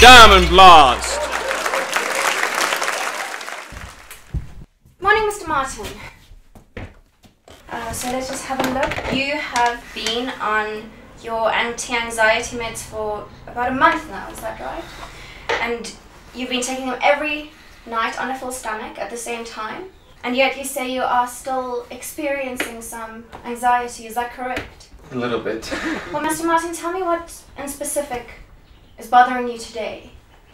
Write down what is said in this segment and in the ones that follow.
Diamond Blast! Morning, Mr. Martin. So let's just have a look. You have been on your anti-anxiety meds for about a month now, is that right? And you've been taking them every night on a full stomach at the same time? And yet you say you are still experiencing some anxiety, is that correct? A little bit. Well, Mr. Martin, tell me what in specific is bothering you today.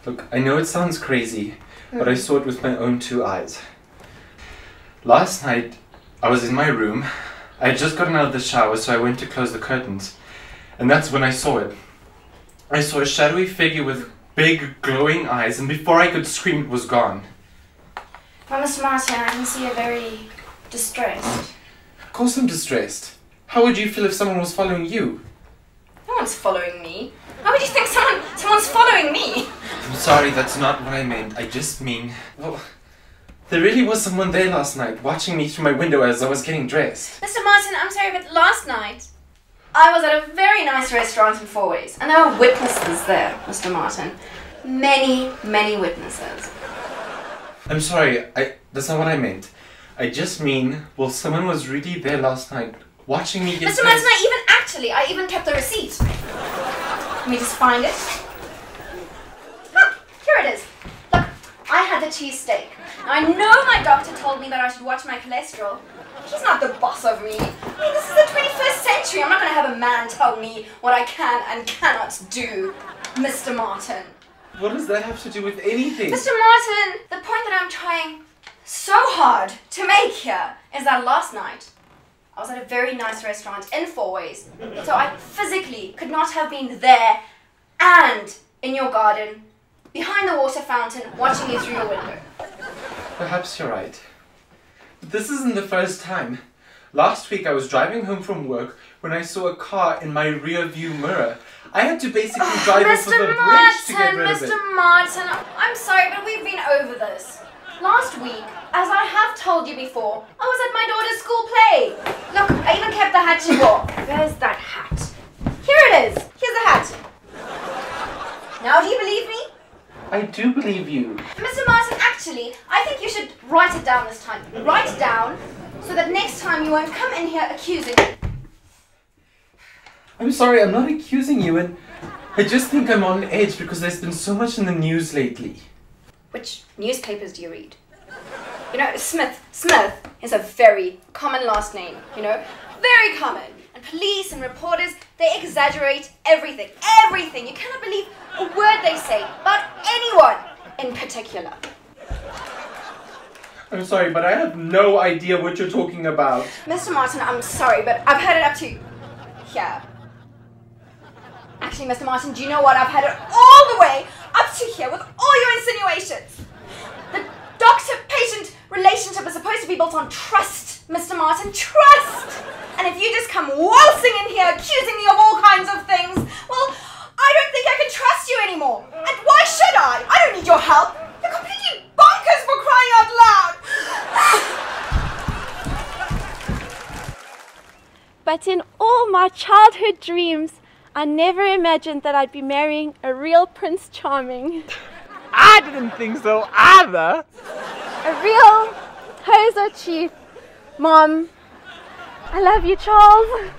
Look, I know it sounds crazy, but I saw it with my own two eyes. Last night, I was in my room. I had just gotten out of the shower, so I went to close the curtains. And that's when I saw it. I saw a shadowy figure with big, glowing eyes, and before I could scream, it was gone. Well, Mr. Martin, I can see you're very distressed. Of course I'm distressed. How would you feel if someone was following you? No one's following me. How would you think someone's following me? I'm sorry, that's not what I meant. I just mean... Well, there really was someone there last night, watching me through my window as I was getting dressed. Mr. Martin, I'm sorry, but last night I was at a very nice restaurant in Four Ways, and there were witnesses there, Mr. Martin. Many, many witnesses. I'm sorry, that's not what I meant. I just mean, well, someone was really there last night, watching me get Mr. Martin, I even kept the receipt. Let me just find it. Ah, here it is. Look, I had the cheesesteak. Now, I know my doctor told me that I should watch my cholesterol. He's not the boss of me. I mean, this is the 21st century. I'm not going to have a man tell me what I can and cannot do, Mr. Martin. What does that have to do with anything? Mr. Martin, the point that I'm trying so hard to make here is that last night I was at a very nice restaurant in Four Ways, so I physically could not have been there and in your garden, behind the water fountain, watching you through your window. Perhaps you're right. But this isn't the first time. Last week I was driving home from work when I saw a car in my rear view mirror. I had to basically drive over the bridge to get rid of it. Mr. Martin, I'm sorry, but we've been over this. Last week, as I have told you before, I was at my daughter's school play. Look, I even kept the hat she wore. Where's that hat? Here it is. Here's the hat. Now do you believe me? I do believe you. Mr. Martin, actually, I think you should write it down this time. Write it down so that next time you won't come in here accusing me. I'm sorry, I'm not accusing you, and I just think I'm on edge because there's been so much in the news lately. Which newspapers do you read? You know, Smith is a very common last name, you know, very common. And police and reporters, they exaggerate everything, everything. You cannot believe a word they say about anyone in particular. I'm sorry, but I have no idea what you're talking about. Mr. Martin, I'm sorry, but I've had it up to here. Actually, Mr. Martin, do you know what? I've had it all the way up to here with all your insinuations. The doctor-patient relationship is supposed to be built on trust, Mr. Martin, trust! And if you just come waltzing in here accusing me of all kinds of things, well, I don't think I can trust you anymore. And why should I? I don't need your help. You're completely bonkers for crying out loud. But in all my childhood dreams, I never imagined that I'd be marrying a real Prince Charming. I didn't think so either. A real Hoser Chief. Mom, I love you, Charles.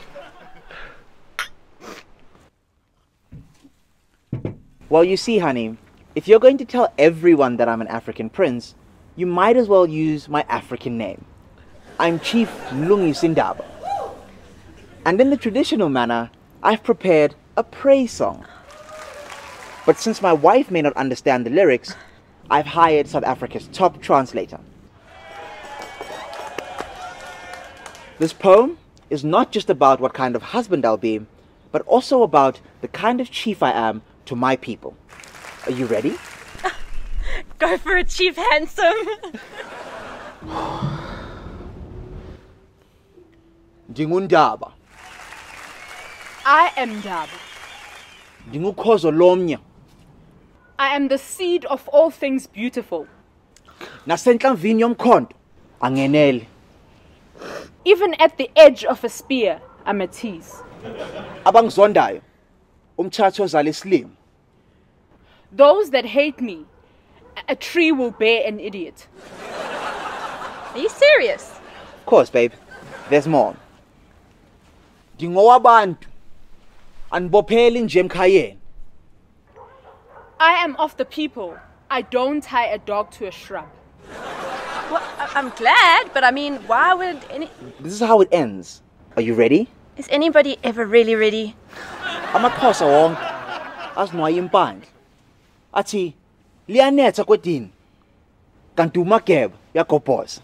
Well, you see, honey, if you're going to tell everyone that I'm an African prince, you might as well use my African name. I'm Chief Lungi Sindaba. And in the traditional manner, I've prepared a praise song. But since my wife may not understand the lyrics, I've hired South Africa's top translator. This poem is not just about what kind of husband I'll be, but also about the kind of chief I am to my people. Are you ready? Go for it, Chief Handsome. Ndingundaba. I am Daba. Ndingukhozo lomnya. I am the seed of all things beautiful. Nasentlamvini yomkhonto angenele. Even at the edge of a spear, I'm a tease. Abangizondayo umthatho ozala isilimo. Those that hate me, a tree will bear an idiot. Are you serious? Of course, babe. There's more. Dingowabantu anbopheli nje emkhayeni. I am of the people. I don't tie a dog to a shrub. Well, I'm glad, but I mean, why would This is how it ends. Are you ready? Is anybody ever really ready? Amaxhosa wonke azinwaya impandla. Athi liyanetha kwedini. Kanti uMageba yagobhoza.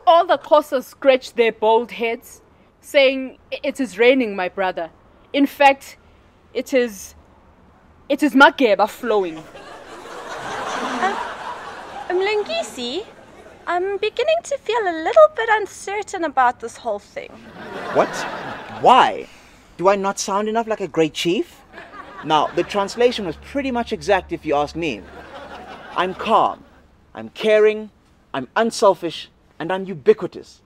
All the Xhosas scratch their bald heads, saying, "It is raining, my brother." In fact, it is Mageba flowing. Mlungisi, I'm beginning to feel a little bit uncertain about this whole thing. What? Why? Do I not sound enough like a great chief? Now, the translation was pretty much exact if you ask me. I'm calm, I'm caring, I'm unselfish, and I'm ubiquitous.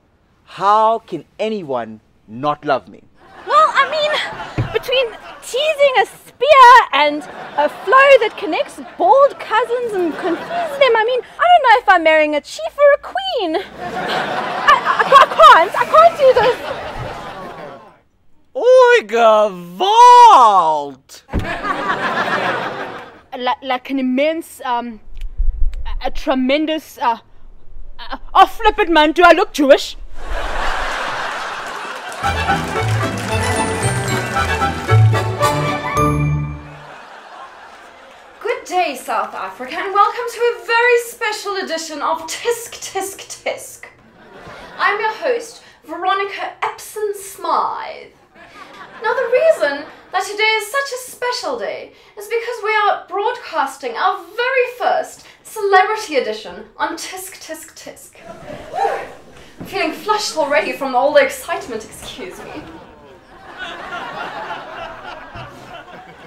How can anyone not love me? Well, I mean, between teasing a spear and a flow that connects bald cousins and confuses them, I mean, I don't know if I'm marrying a chief or a queen. I can't do this. Oigavalt! Like an immense, a tremendous, oh, flip it, man, do I look Jewish? Good day, South Africa, and welcome to a very special edition of Tisk Tisk Tisk. I'm your host, Veronica Epson Smythe. Now, the reason that today is such a special day is because we are broadcasting our very first celebrity edition on Tisk Tisk Tisk. I'm feeling flushed already from all the excitement, excuse me.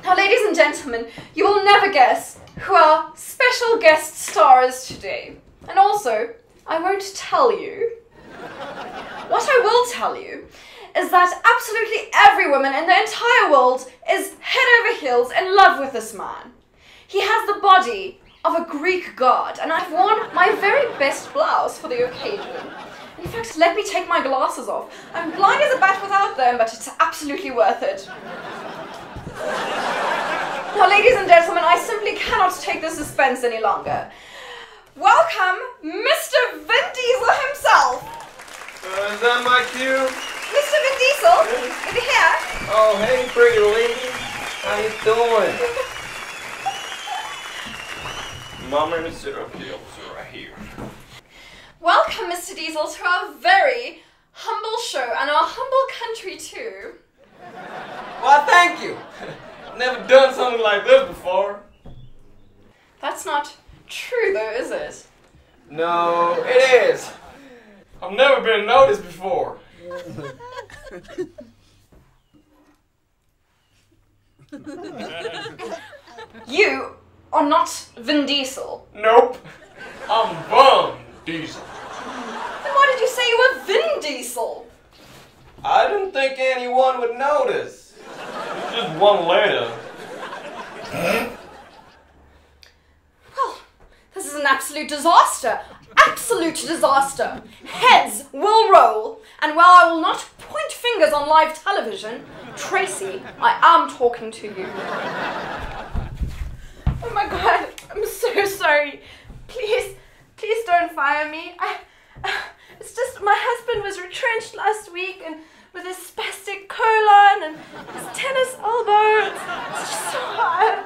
Now, ladies and gentlemen, you will never guess who our special guest star is today. And also, I won't tell you. What I will tell you is that absolutely every woman in the entire world is head over heels in love with this man. He has the body of a Greek god, and I've worn my very best blouse for the occasion. In fact, let me take my glasses off. I'm blind as a bat without them, but it's absolutely worth it. Now, ladies and gentlemen, I simply cannot take the suspense any longer. Welcome, Mr. Vin Diesel himself. Is that my cue? Mr. Vin Diesel, over here. Oh, hey, pretty lady. How you doing? Mom, let me sit up here. I'll sit right here. Welcome, Mr. Diesel, to our very humble show and our humble country too. Why, thank you. Never done something like this before. That's not true, though, is it? No, it is. I've never been noticed before. You are not Vin Diesel. Nope. I'm Vin Diesel. Then why did you say you were Vin Diesel? I didn't think anyone would notice. Just one letter. Well, this is an absolute disaster. Absolute disaster. Heads will roll. And while I will not point fingers on live television, Tracy, I am talking to you. Oh my God, I'm so sorry. Please don't fire me. It's just my husband was retrenched last week and with his spastic colon and his tennis elbow. It's just so hard.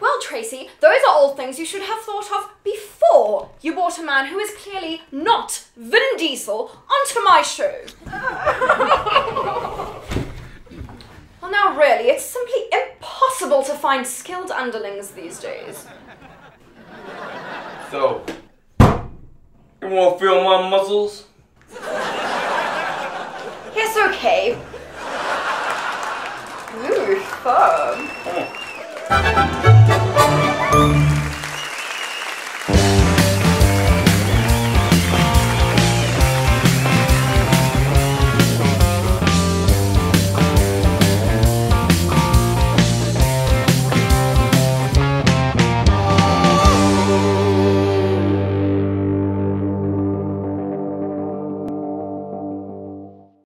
Well, Tracy, those are all things you should have thought of before you brought a man who is clearly not Vin Diesel onto my show. Well, now really, it's simply impossible to find skilled underlings these days. So, you want to feel my muscles? Yes, okay. Ooh, fun. Come on.